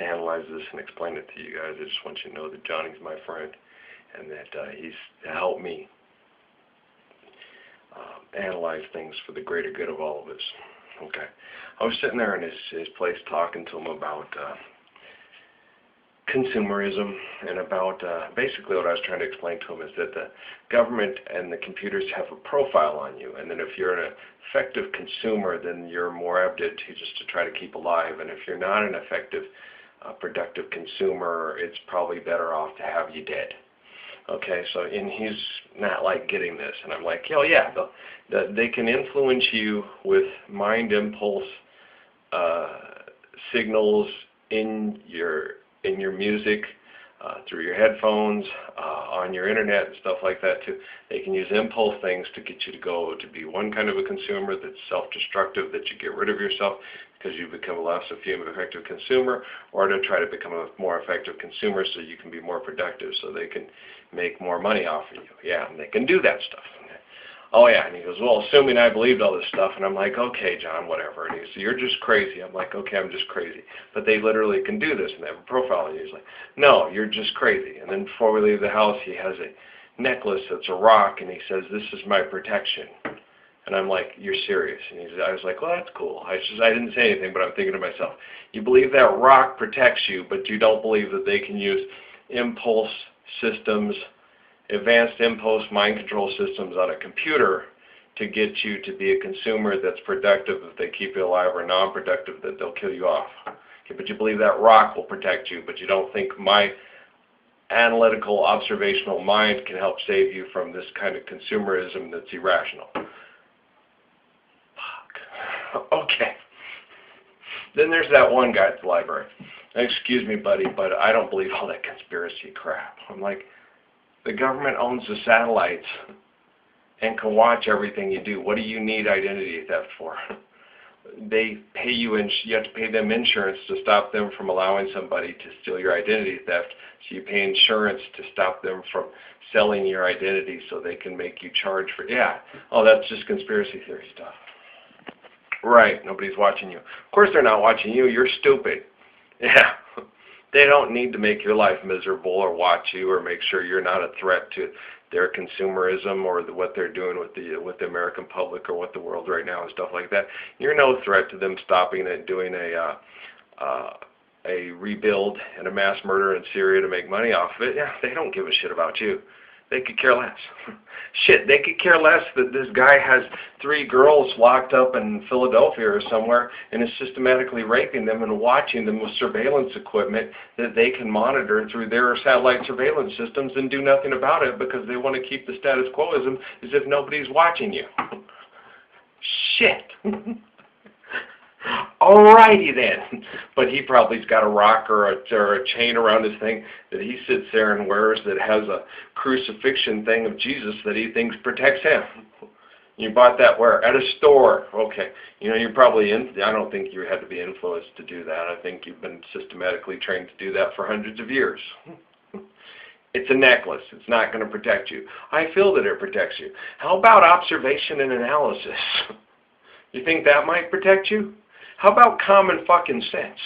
analyze this and explain it to you guys. I just want you to know that Johnny's my friend and that he's helped me analyze things for the greater good of all of us. Okay. I was sitting there in his place talking to him about consumerism and about basically what I was trying to explain to him is that the government and the computers have a profile on you, and then if you're an effective consumer, then you're more apt to just to try to keep alive, and if you're not an effective productive consumer, it's probably better off to have you dead. Okay, so and he's not like getting this, and I'm like, oh yeah, they can influence you with mind impulse signals in your music, through your headphones, on your internet and stuff like that too. They can use impulse things to get you to go to be one kind of a consumer that's self-destructive, that you get rid of yourself because you become a less effective consumer, or to try to become a more effective consumer so you can be more productive, so they can make more money off of you. Yeah, and they can do that stuff. Oh yeah, and he goes, well, assuming I believed all this stuff, and I'm like, okay, John, whatever. And he goes, you're just crazy. I'm like, okay, I'm just crazy. But they literally can do this, and they have a profile. And he's like, no, you're just crazy. And then before we leave the house, he has a necklace that's a rock, and he says, this is my protection. And I'm like, you're serious? And I was like, well, that's cool. I didn't say anything, but I'm thinking to myself, you believe that rock protects you, but you don't believe that they can use impulse systems, advanced impulse mind control systems on a computer to get you to be a consumer that's productive if they keep you alive, or non-productive that they'll kill you off. Okay, but you believe that rock will protect you, but you don't think my analytical observational mind can help save you from this kind of consumerism that's irrational. Fuck. Okay. Then there's that one guy at the library. Excuse me, buddy, but I don't believe all that conspiracy crap. I'm like, the government owns the satellites and can watch everything you do. What do you need identity theft for? They pay you, you have to pay them insurance to stop them from allowing somebody to steal your identity theft. So you pay insurance to stop them from selling your identity so they can make you charge for it. Yeah. Oh, that's just conspiracy theory stuff. Right. Nobody's watching you. Of course they're not watching you. You're stupid. Yeah. They don't need to make your life miserable or watch you or make sure you're not a threat to their consumerism or what they're doing with the American public or what the world right now and stuff like that. You're no threat to them stopping and doing a rebuild and a mass murder in Syria to make money off of it. Yeah, they don't give a shit about you. They could care less. Shit, they could care less that this guy has 3 girls locked up in Philadelphia or somewhere and is systematically raping them and watching them with surveillance equipment that they can monitor through their satellite surveillance systems and do nothing about it because they want to keep the status quo as if nobody's watching you. Shit. Alrighty then. But he probably's got a rock or a chain around his thing that he sits there and wears that has a crucifixion thing of Jesus that he thinks protects him. You bought that where? At a store. Okay. You know, you're probably I don't think you had to be influenced to do that. I think you've been systematically trained to do that for hundreds of years. It's a necklace. It's not going to protect you. I feel that it protects you. How about observation and analysis? You think that might protect you? How about common fucking sense?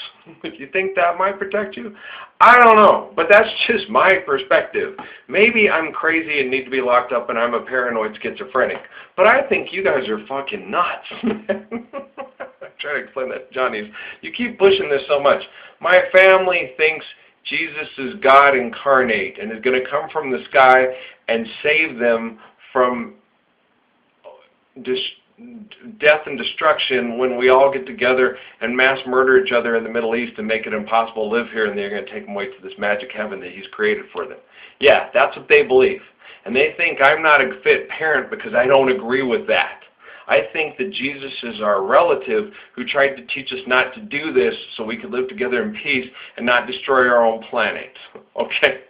You think that might protect you? I don't know, but that's just my perspective. Maybe I'm crazy and need to be locked up and I'm a paranoid schizophrenic, but I think you guys are fucking nuts. I'm trying to explain that to Johnny. You keep pushing this so much. My family thinks Jesus is God incarnate and is going to come from the sky and save them from death and destruction when we all get together and mass murder each other in the Middle East and make it impossible to live here, and they're going to take them away to this magic heaven that he's created for them. Yeah, that's what they believe. And they think I'm not a fit parent because I don't agree with that. I think that Jesus is our relative who tried to teach us not to do this so we could live together in peace and not destroy our own planet. Okay?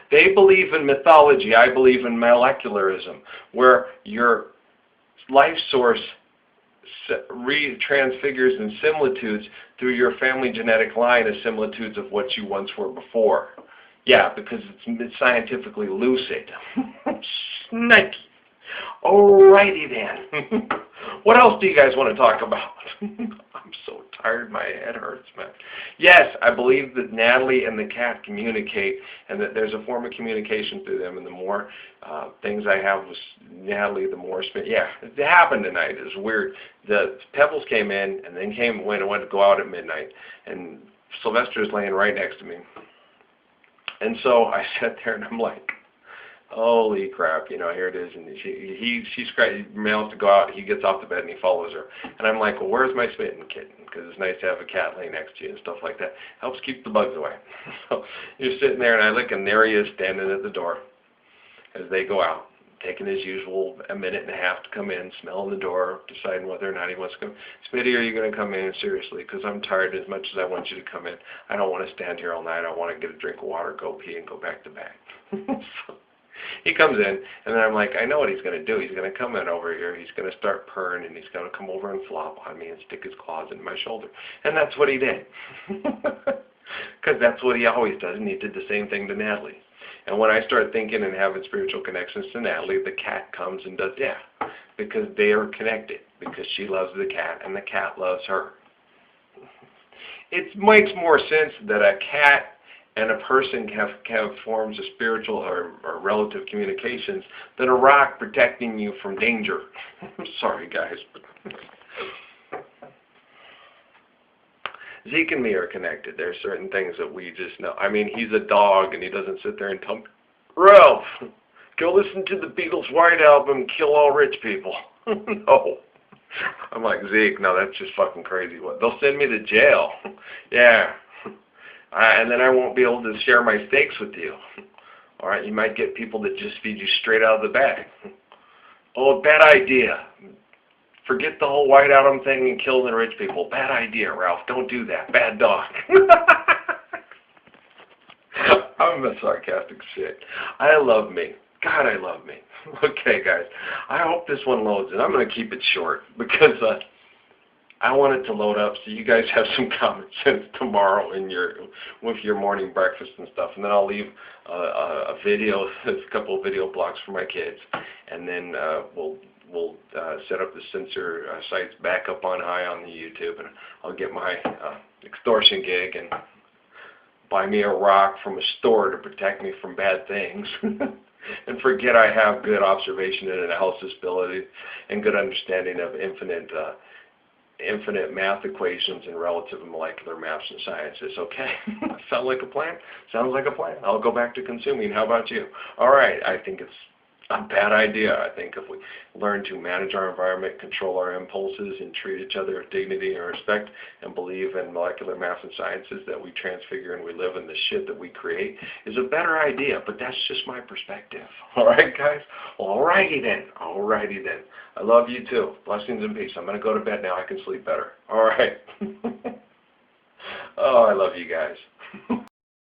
They believe in mythology. I believe in molecularism, where your life source transfigures in similitudes through your family genetic line as similitudes of what you once were before. Yeah, because it's scientifically lucid. Snakey. Alrighty then. What else do you guys want to talk about? I'm so tired, my head hurts, man. Yes, I believe that Natalie and the cat communicate, and that there's a form of communication through them, and the more things I have with Natalie, the more yeah, it happened tonight. It was weird. The Pebbles came in, and then went to go out at midnight, and Sylvester's laying right next to me. And so I sat there, and I'm like, holy crap, here it is. And she's mails to go out. He gets off the bed and he follows her. And I'm like, well, where's my smitten kitten? Because it's nice to have a cat laying next to you and stuff like that. Helps keep the bugs away. So you're sitting there, and I look, and there he is standing at the door as they go out, taking his usual a minute and a half to come in, smelling the door, deciding whether or not he wants to come. Smitty, are you going to come in? Seriously, because I'm tired as much as I want you to come in. I don't want to stand here all night. I want to get a drink of water, go pee, and go back to bed. So he comes in, and then I'm like, I know what he's going to do. He's going to come in over here. He's going to start purring, and he's going to come over and flop on me and stick his claws in my shoulder. And that's what he did. Because that's what he always does, and he did the same thing to Natalie. And when I start thinking and having spiritual connections to Natalie, the cat comes and does, yeah, because they are connected, because she loves the cat and the cat loves her. It makes more sense that a cat and a person have forms of spiritual or relative communications than a rock protecting you from danger. I'm sorry, guys. Zeke and me are connected. There's certain things that we just know. I mean, he's a dog, and he doesn't sit there and tell me, Ralph, go listen to the Beatles' White Album, Kill All Rich People. No. I'm like, Zeke, no, that's just fucking crazy. What? They'll send me to jail. Yeah. And then I won't be able to share my steaks with you. All right, you might get people that just feed you straight out of the bag. Oh, bad idea. Forget the whole White Album thing and kill the rich people. Bad idea, Ralph. Don't do that. Bad dog. I'm a sarcastic shit. I love me. God, I love me. Okay, guys. I hope this one loads, and I'm going to keep it short because I want it to load up so you guys have some common sense tomorrow with your morning breakfast and stuff. And then I'll leave a couple of video blocks for my kids, and then we'll set up the censor sites back up on high on the YouTube, and I'll get my extortion gig and buy me a rock from a store to protect me from bad things. And forget I have good observation and analysis ability and good understanding of infinite math equations and relative and molecular maths and sciences. Okay? Sound like a plan? Sounds like a plan. I'll go back to consuming. How about you? All right. I think it's a bad idea. I think if we learn to manage our environment, control our impulses, and treat each other with dignity and respect, and believe in molecular math and sciences that we transfigure and we live in the shit that we create, is a better idea. But that's just my perspective. All right, guys? All righty then. All righty then. I love you too. Blessings and peace. I'm going to go to bed now. I can sleep better. All right. Oh, I love you guys.